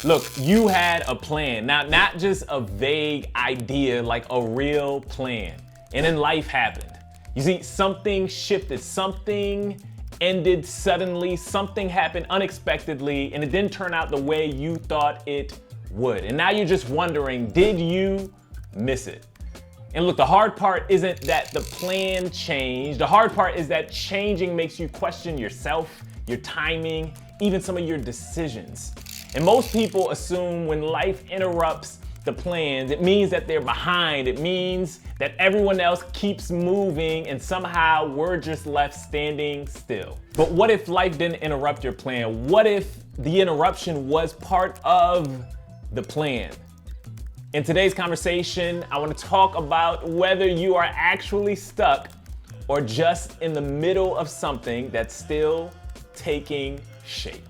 Look, you had a plan. Now, not just a vague idea, like a real plan. And then life happened. You see, something shifted, something ended suddenly, something happened unexpectedly, and it didn't turn out the way you thought it would. And now you're just wondering, did you miss it? And look, the hard part isn't that the plan changed. The hard part is that changing makes you question yourself, your timing, even some of your decisions. And most people assume when life interrupts the plans, it means that they're behind. It means that everyone else keeps moving and somehow we're just left standing still. But what if life didn't interrupt your plan? What if the interruption was part of the plan? In today's conversation, I want to talk about whether you are actually stuck or just in the middle of something that's still taking shape.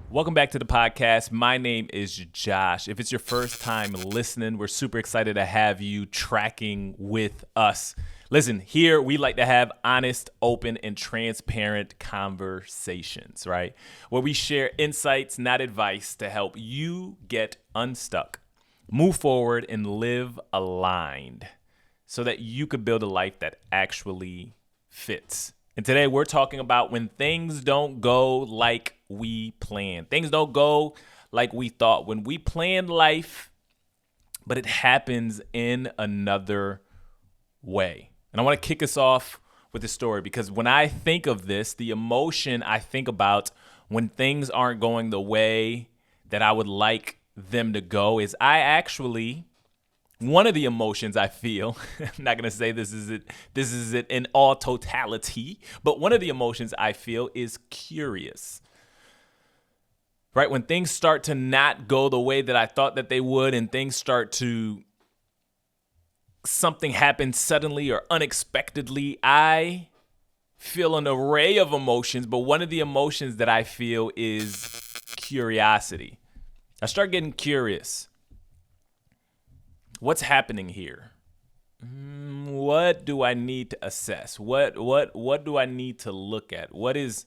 Welcome back to the podcast. My name is Josh. If it's your first time listening, we're super excited to have you tracking with us. Listen, here we like to have honest, open, and transparent conversations, right? Where we share insights, not advice, to help you get unstuck, move forward, and live aligned so that you could build a life that actually fits. And today we're talking about when things don't go like we planned. Things don't go like we thought. When we planned life, but it happens in another way. And I want to kick us off with a story because when I think of this, the emotion I think about when things aren't going the way that I would like them to go is one of the emotions I feel, I'm not going to say this is it in all totality, but one of the emotions I feel is curious. Right? When things start to not go the way that I thought that they would and something happens suddenly or unexpectedly, I feel an array of emotions, but one of the emotions that I feel is curiosity. I start getting curious. What's happening here? What do I need to assess? What do I need to look at? What is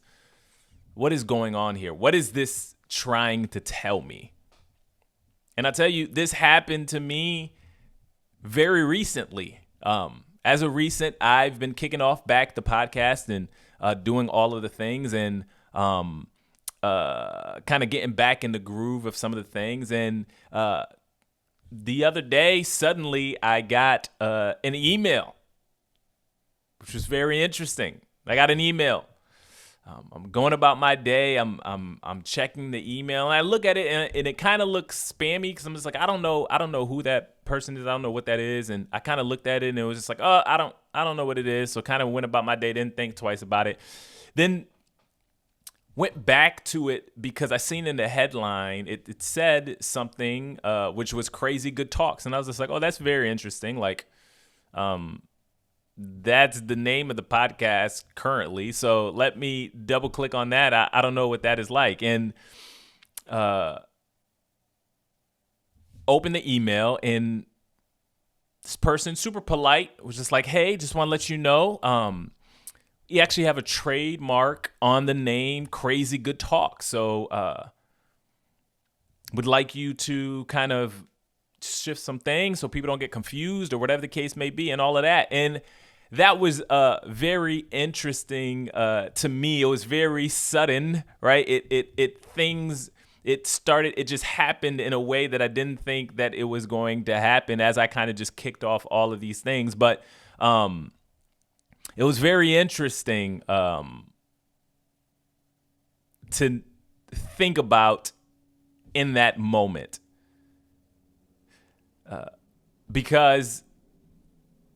going on here? What is this trying to tell me? And I tell you, this happened to me very recently. As of recent, I've been kicking off back the podcast and doing all of the things and kind of getting back in the groove of some of the things. And the other day, suddenly I got an email, which was very interesting. I got an email. I'm going about my day. I'm checking the email, and I look at it, and it kind of looks spammy because I'm just like, I don't know who that person is. I don't know what that is, and I kind of looked at it, and it was just like, oh, I don't know what it is. So kind of went about my day, didn't think twice about it. Then went back to it because I seen in the headline it said something which was crazy good talks, and I was just like, oh, that's very interesting. Like, that's the name of the podcast currently. So let me double click on that. I don't know what that is like. And open the email, and this person, super polite, was just like, hey, just want to let you know, you actually have a trademark on the name Crazy Good Talk. So would like you to kind of shift some things so people don't get confused or whatever the case may be and all of that. And that was very interesting to me. It was very sudden, right? It just happened in a way that I didn't think that it was going to happen as I kind of just kicked off all of these things. But it was very interesting to think about in that moment. Because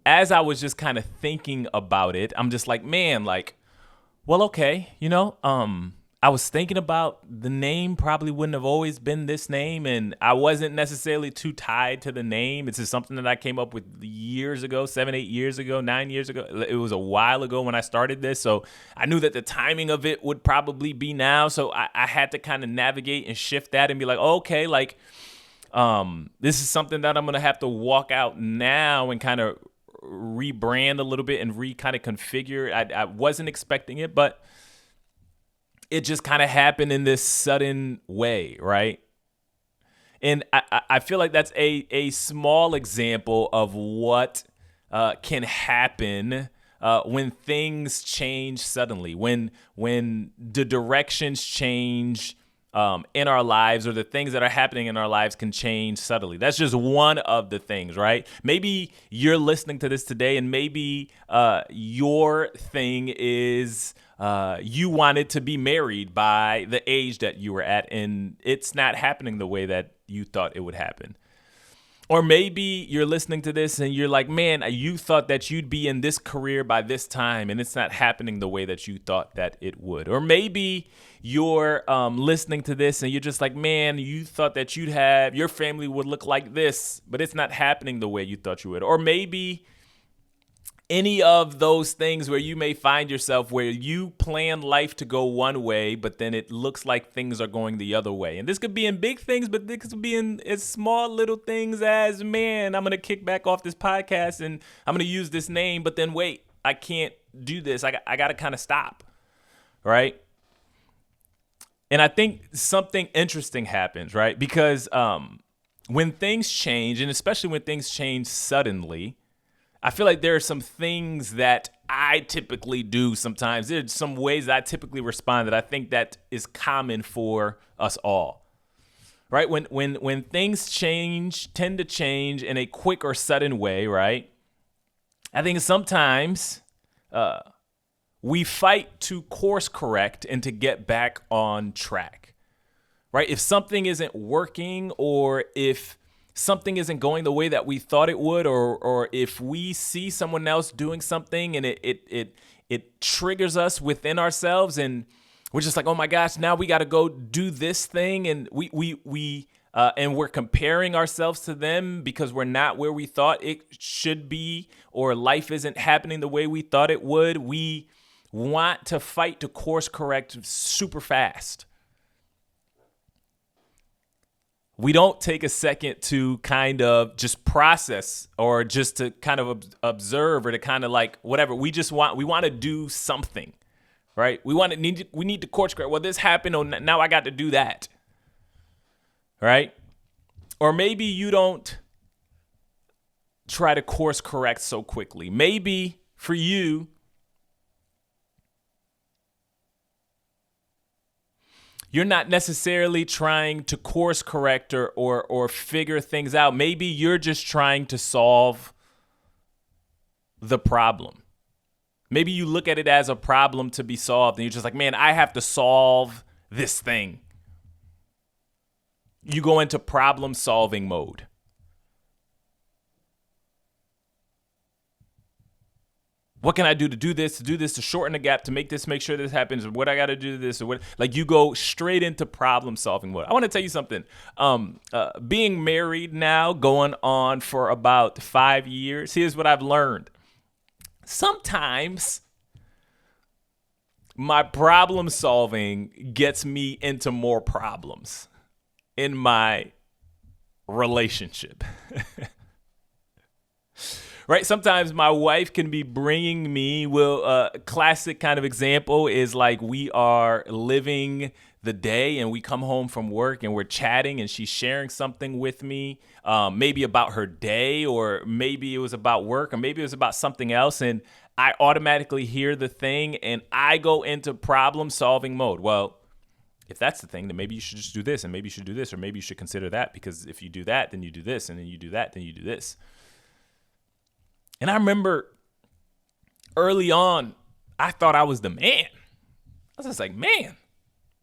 as I was just kind of thinking about it, I'm just like, man, like, well, okay, I was thinking about the name probably wouldn't have always been this name, and I wasn't necessarily too tied to the name. It's just something that I came up with years ago, 7, 8 years ago, 9 years ago. It was a while ago when I started this, so I knew that the timing of it would probably be now, so I had to kind of navigate and shift that and be like, okay, like, This is something that I'm going to have to walk out now and kind of rebrand a little bit and kind of configure. I wasn't expecting it, but it just kind of happened in this sudden way, right? And I feel like that's a small example of what can happen when things change suddenly, when the directions change in our lives, or the things that are happening in our lives can change subtly. That's just one of the things, right? Maybe you're listening to this today, and maybe your thing is you wanted to be married by the age that you were at, and it's not happening the way that you thought it would happen. Or maybe you're listening to this and you're like, man, you thought that you'd be in this career by this time, and it's not happening the way that you thought that it would. Or maybe you're listening to this and you're just like, man, you thought that your family would look like this, but it's not happening the way you thought you would. Or maybe any of those things where you may find yourself where you plan life to go one way, but then it looks like things are going the other way. And this could be in big things, but this could be in as small little things as, man, I'm going to kick back off this podcast and I'm going to use this name, but then wait, I can't do this. I got to kind of stop, right? And I think something interesting happens, right? Because when things change, and especially when things change suddenly, I feel like there are some things that I typically do sometimes. There's some ways that I typically respond that I think that is common for us all, right? When things tend to change in a quick or sudden way, right? I think sometimes we fight to course correct and to get back on track, right? If something isn't working, or if something isn't going the way that we thought it would, or if we see someone else doing something and it triggers us within ourselves, and we're just like, oh my gosh, now we got to go do this thing, and and we're comparing ourselves to them because we're not where we thought it should be, or life isn't happening the way we thought it would. We want to fight to course correct super fast. We don't take a second to kind of just process, or just to kind of observe, or to kind of like whatever. We want to do something, right? We need to course correct. Well, this happened, or now I got to do that, right? Or maybe you don't try to course correct so quickly. Maybe for you, you're not necessarily trying to course correct or figure things out. Maybe you're just trying to solve the problem. Maybe you look at it as a problem to be solved, and you're just like, man, I have to solve this thing. You go into problem solving mode. What can I do to do this, to shorten the gap, to make sure this happens, or what I got to do this, or what, like you go straight into problem solving mode. I want to tell you something. Being married now, going on for about 5 years, here's what I've learned. Sometimes my problem solving gets me into more problems in my relationship. Right? Sometimes my wife can be bringing me, classic kind of example is like we are living the day and we come home from work and we're chatting and she's sharing something with me, maybe about her day, or maybe it was about work, or maybe it was about something else. And I automatically hear the thing and I go into problem solving mode. Well, if that's the thing, then maybe you should just do this, and maybe you should do this, or maybe you should consider that, because if you do that, then you do this, and then you do that, then you do this. And I remember early on, I thought I was the man. I was just like, man,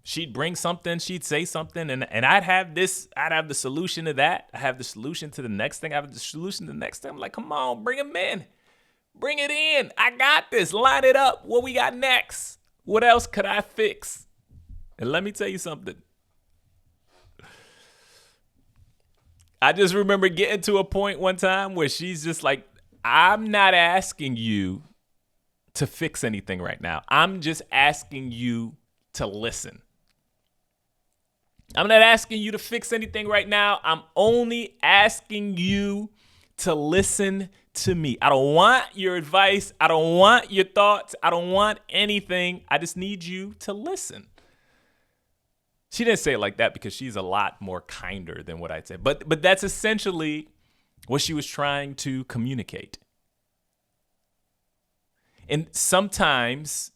she'd bring something, she'd say something, and I'd have the solution to that. I have the solution to the next thing. I have the solution to the next thing. I'm like, come on, bring him in. Bring it in. I got this. Line it up. What we got next? What else could I fix? And let me tell you something. I just remember getting to a point one time where she's just like, I'm not asking you to fix anything right now. I'm just asking you to listen. I'm not asking you to fix anything right now. I'm only asking you to listen to me. I don't want your advice. I don't want your thoughts. I don't want anything. I just need you to listen. She didn't say it like that because she's a lot more kinder than what I'd say. But that's essentially what she was trying to communicate. And sometimes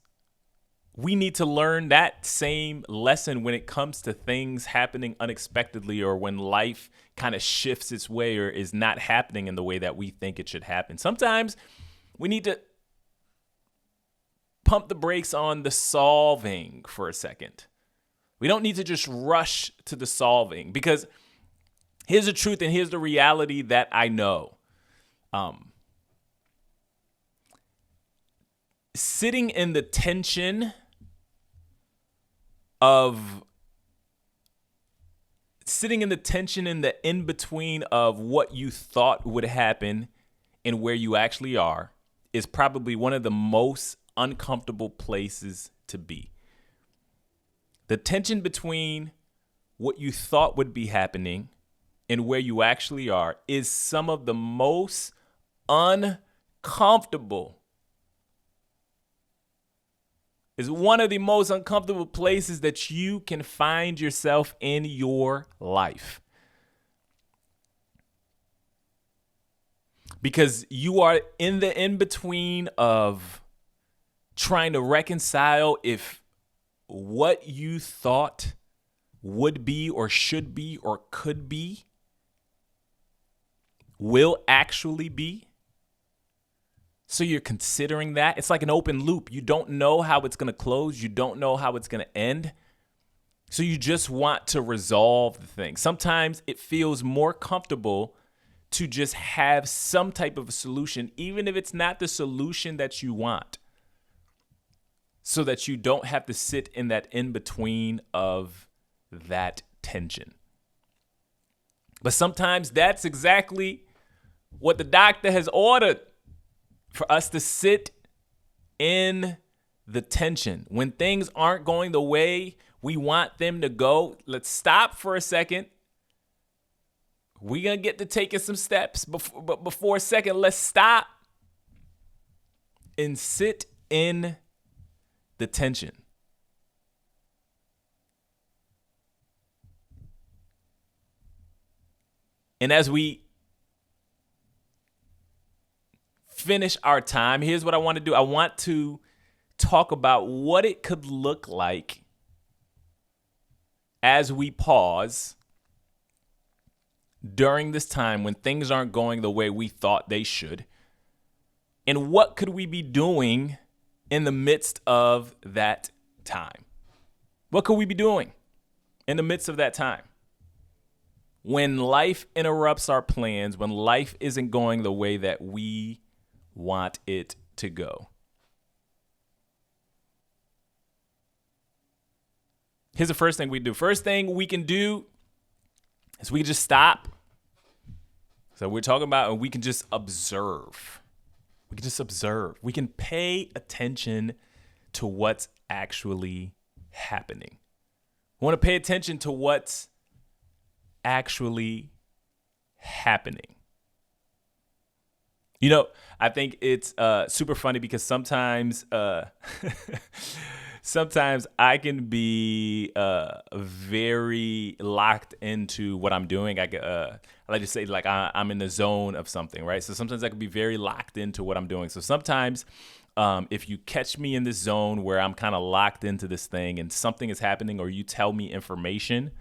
we need to learn that same lesson when it comes to things happening unexpectedly, or when life kind of shifts its way or is not happening in the way that we think it should happen. Sometimes we need to pump the brakes on the solving for a second. We don't need to just rush to the solving, because here's the truth and here's the reality that I know. Sitting in the tension in the in-between of what you thought would happen and where you actually are is probably one of the most uncomfortable places to be. The tension between what you thought would be happening and where you actually are is some of the most uncomfortable. Is one of the most uncomfortable places that you can find yourself in your life. Because you are in the in-between of trying to reconcile if what you thought would be or should be or could be will actually be. So you're considering that. It's like an open loop. You don't know how it's going to close. You don't know how it's going to end. So you just want to resolve the thing. Sometimes it feels more comfortable to just have some type of a solution, even if it's not the solution that you want, so that you don't have to sit in that in-between of that tension. But sometimes that's exactly what the doctor has ordered, for us to sit in the tension. When things aren't going the way we want them to go, let's stop for a second. We're going to get to taking some steps. But before a second, let's stop and sit in the tension. And as we finish our time, here's what I want to do. I want to talk about what it could look like as we pause during this time when things aren't going the way we thought they should. And what could we be doing in the midst of that time? What could we be doing in the midst of that time? When life interrupts our plans, when life isn't going the way that we want it to go. Here's the first thing we do. First thing we can do is we can just stop. So we're talking about, and we can just observe. We can just observe. We can pay attention to what's actually happening. We want to pay attention to what's actually happening. You know, I think it's super funny because sometimes sometimes I can be very locked into what I'm doing. I like to say, like, I'm in the zone of something, right? So sometimes I can be very locked into what I'm doing. So sometimes if you catch me in this zone where I'm kind of locked into this thing and something is happening, or you tell me information,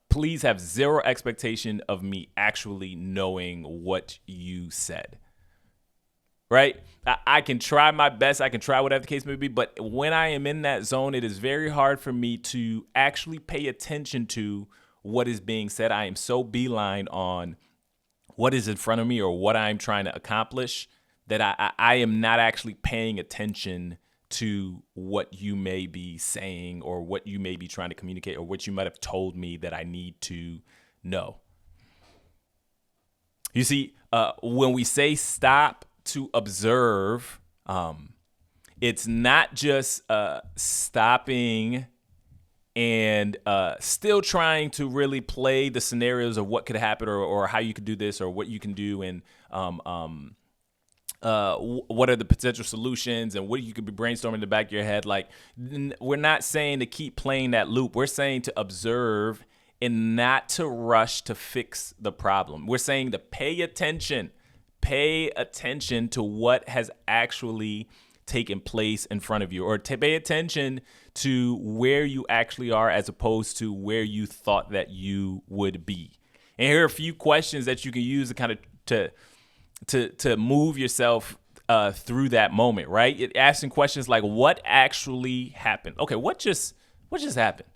please have zero expectation of me actually knowing what you said, right? I can try my best. I can try whatever the case may be. But when I am in that zone, it is very hard for me to actually pay attention to what is being said. I am so beeline on what is in front of me or what I'm trying to accomplish that I am not actually paying attention to what you may be saying or what you may be trying to communicate or what you might have told me that I need to know. You see, when we say stop to observe, it's not just stopping and still trying to really play the scenarios of what could happen or how you could do this or what you can do and what are the potential solutions and what you could be brainstorming in the back of your head. Like, we're not saying to keep playing that loop. We're saying to observe and not to rush to fix the problem. We're saying to pay attention to what has actually taken place in front of you, or to pay attention to where you actually are as opposed to where you thought that you would be. And here are a few questions that you can use to kind of to move yourself through that moment, right? Asking questions like, what actually happened? Okay, what just happened?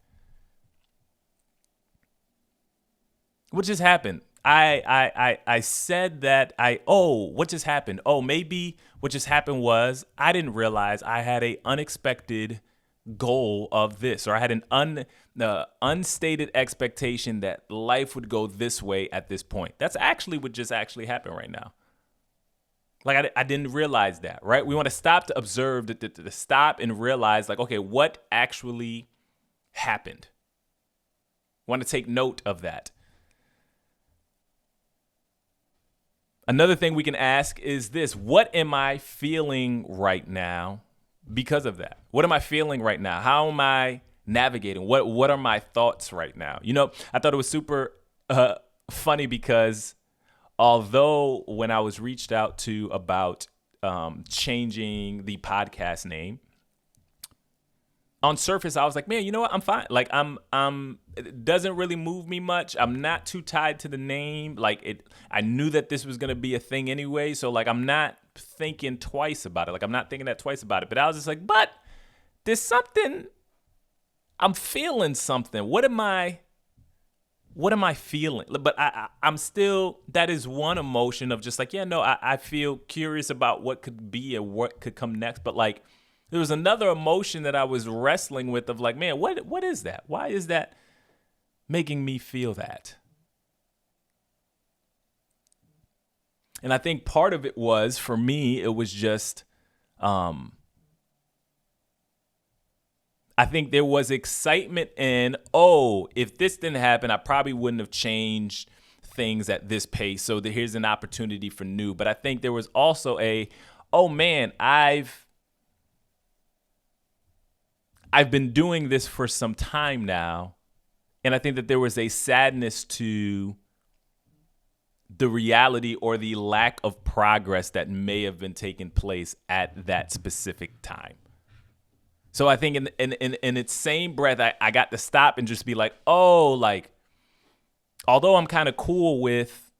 What just happened? I said that what just happened? Oh, maybe what just happened was I didn't realize I had a unexpected goal of this, or I had an unstated expectation that life would go this way at this point. That's actually what just actually happened right now. Like, I didn't realize that, right? We want to stop to observe, to stop and realize, like, okay, what actually happened? Want to take note of that. Another thing we can ask is this: what am I feeling right now because of that? What am I feeling right now? How am I navigating? What are my thoughts right now? You know, I thought it was super funny because although when I was reached out to about changing the podcast name, on surface, I was like, man, you know what? I'm fine. Like, it doesn't really move me much. I'm not too tied to the name. Like, I knew that this was going to be a thing anyway. So, like, I'm not thinking twice about it. Like, I'm not thinking that twice about it. But I was just like, but there's something, I'm feeling something. What am I feeling? But I'm still, that is one emotion of just like, yeah, no, I feel curious about what could be and what could come next. But like, there was another emotion that I was wrestling with of like, man, what is that? Why is that making me feel that? And I think part of it was, for me, it was just, I think there was excitement in, if this didn't happen, I probably wouldn't have changed things at this pace. So here's an opportunity for new. But I think there was also I've been doing this for some time now, and I think that there was a sadness to the reality or the lack of progress that may have been taking place at that specific time. So I think in its same breath, I got to stop and just be like, although I'm kind of cool with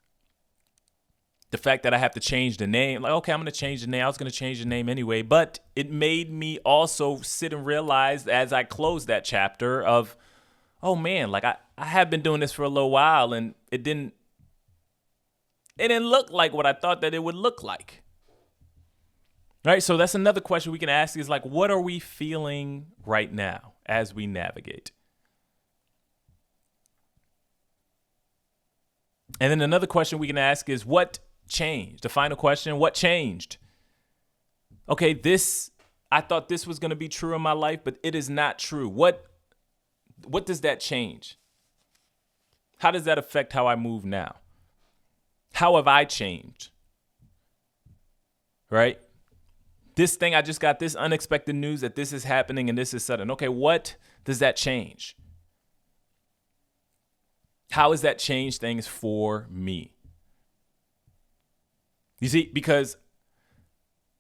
the fact that I have to change the name, like, okay, I'm going to change the name. I was going to change the name anyway, but it made me also sit and realize as I closed that chapter of, oh man, like I have been doing this for a little while and it didn't look like what I thought that it would look like. Right? So that's another question we can ask is like, what are we feeling right now as we navigate? And then another question we can ask is, what changed? The final question, what changed? Okay, I thought this was going to be true in my life, but it is not true. What does that change? How does that affect how I move now? How have I changed? Right? This thing, I just got this unexpected news that this is happening and this is sudden. Okay, what does that change? How has that changed things for me? You see, because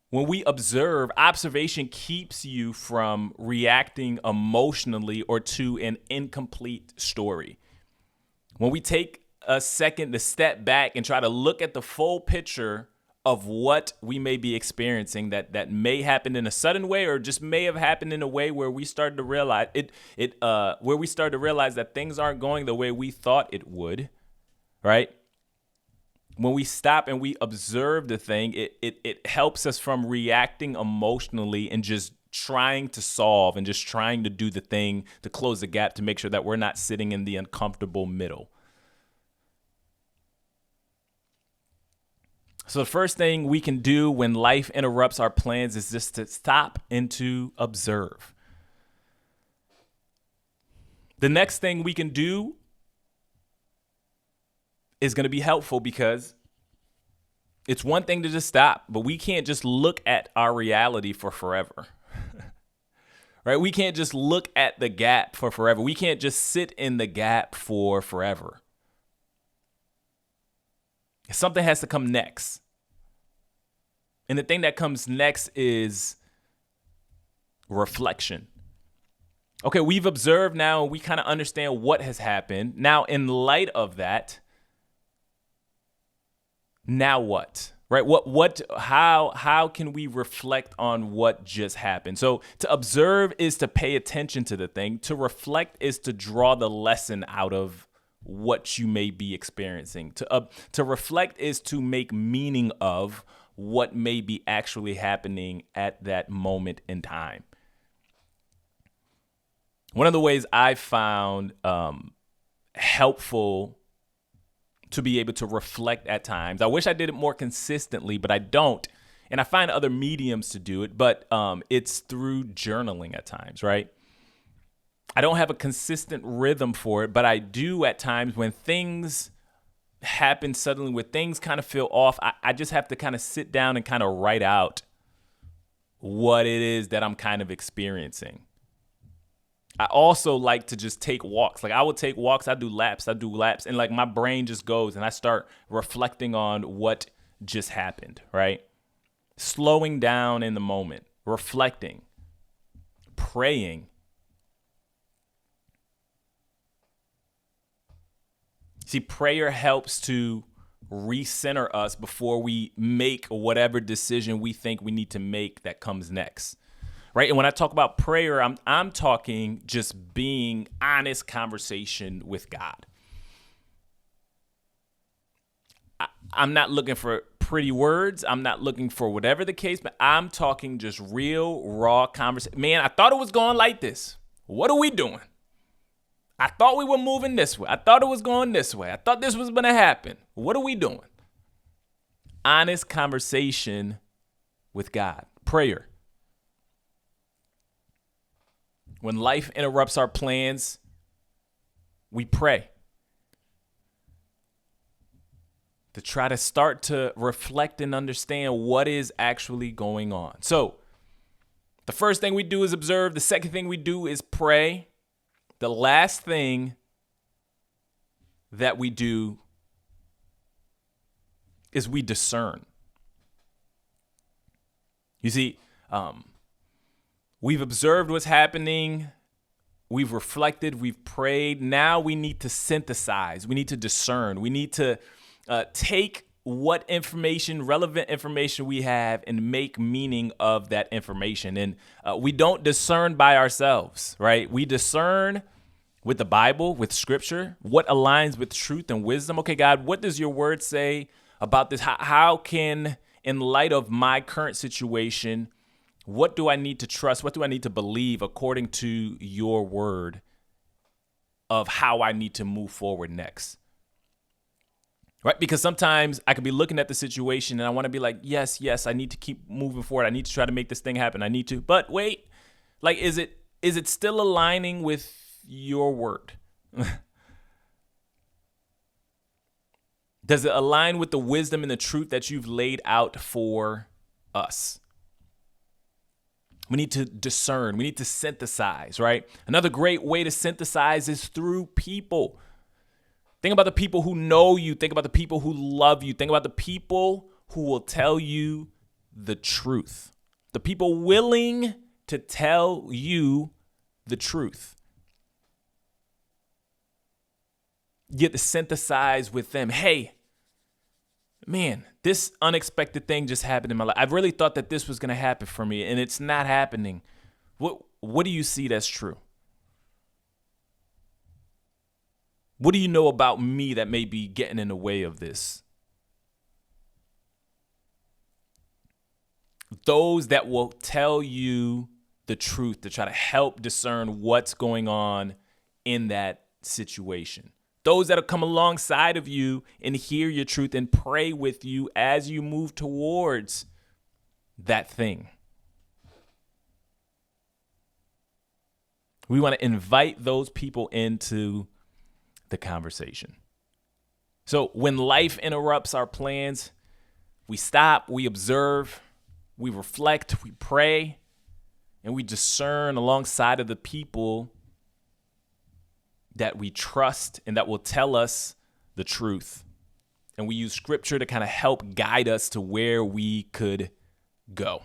when we observe, observation keeps you from reacting emotionally or to an incomplete story. When we take a second to step back and try to look at the full picture of what we may be experiencing that may happen in a sudden way or just may have happened in a way where we started to realize where we started to realize that things aren't going the way we thought it would, right? When we stop and we observe the thing, it helps us from reacting emotionally and just trying to solve and just trying to do the thing to close the gap to make sure that we're not sitting in the uncomfortable middle. So the first thing we can do when life interrupts our plans is just to stop and to observe. The next thing we can do is going to be helpful, because it's one thing to just stop, but we can't just look at our reality for forever. Right? We can't just look at the gap for forever. We can't just sit in the gap for forever. Something has to come next. And the thing that comes next is reflection. Okay, we've observed now, we kind of understand what has happened. Now, in light of that, now what? Right? How can we reflect on what just happened? So to observe is to pay attention to the thing. To reflect is to draw the lesson out of what you may be experiencing. To reflect is to make meaning of what may be actually happening at that moment in time. One of the ways I found helpful to be able to reflect at times, I wish I did it more consistently, but I don't. And I find other mediums to do it, but it's through journaling at times, right? I don't have a consistent rhythm for it, but I do at times when things happen suddenly, when things kind of feel off. I just have to kind of sit down and kind of write out what it is that I'm kind of experiencing. I also like to just take walks. Like I will take walks, I do laps, and like my brain just goes and I start reflecting on what just happened, right? Slowing down in the moment, reflecting, praying. See, prayer helps to recenter us before we make whatever decision we think we need to make that comes next. Right. And when I talk about prayer, I'm talking just being honest conversation with God. I'm not looking for pretty words. I'm not looking for whatever the case, but I'm talking just real, raw conversation. Man, I thought it was going like this. What are we doing? I thought we were moving this way. I thought it was going this way. I thought this was going to happen. What are we doing? Honest conversation with God. Prayer. When life interrupts our plans, we pray to try to start to reflect and understand what is actually going on. So the first thing we do is observe. The second thing we do is pray. The last thing that we do is we discern. You see, we've observed what's happening. We've reflected. We've prayed. Now we need to synthesize. We need to discern. We need to take what information, relevant information we have, and make meaning of that information. And we don't discern by ourselves, right? We discern with the Bible, with scripture, what aligns with truth and wisdom. Okay, God, what does your word say about this? How can, in light of my current situation, what do I need to trust? What do I need to believe according to your word of how I need to move forward next? Right? Because sometimes I could be looking at the situation and I want to be like, yes, I need to keep moving forward. I need to try to make this thing happen. I need to. But wait, like, is it still aligning with your word? Does it align with the wisdom and the truth that you've laid out for us? We need to discern. We need to synthesize, right? Another great way to synthesize is through people. Think about the people who know you. Think about the people who love you. Think about the people who will tell you the truth. The people willing to tell you the truth. You get to synthesize with them. Hey, man, this unexpected thing just happened in my life. I really thought that this was going to happen for me, and it's not happening. What do you see that's true? What do you know about me that may be getting in the way of this? Those that will tell you the truth to try to help discern what's going on in that situation. Those that'll come alongside of you and hear your truth and pray with you as you move towards that thing. We want to invite those people into the conversation. So when life interrupts our plans, we stop, we observe, we reflect, we pray, and we discern alongside of the people that we trust and that will tell us the truth. And we use scripture to kind of help guide us to where we could go.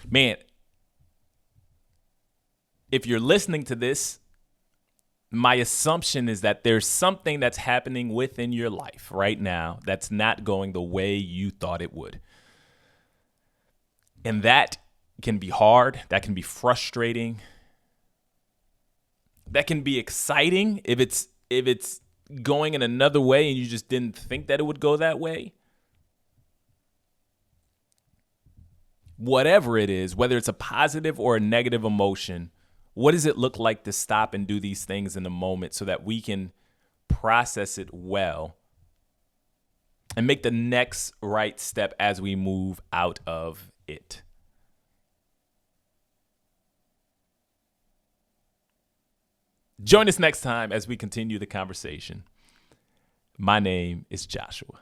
Man, if you're listening to this, my assumption is that there's something that's happening within your life right now that's not going the way you thought it would. And that can be hard. That can be frustrating. That can be exciting if it's going in another way and you just didn't think that it would go that way. Whatever it is, whether it's a positive or a negative emotion, what does it look like to stop and do these things in the moment so that we can process it well and make the next right step as we move out of it? Join us next time as we continue the conversation. My name is Joshua.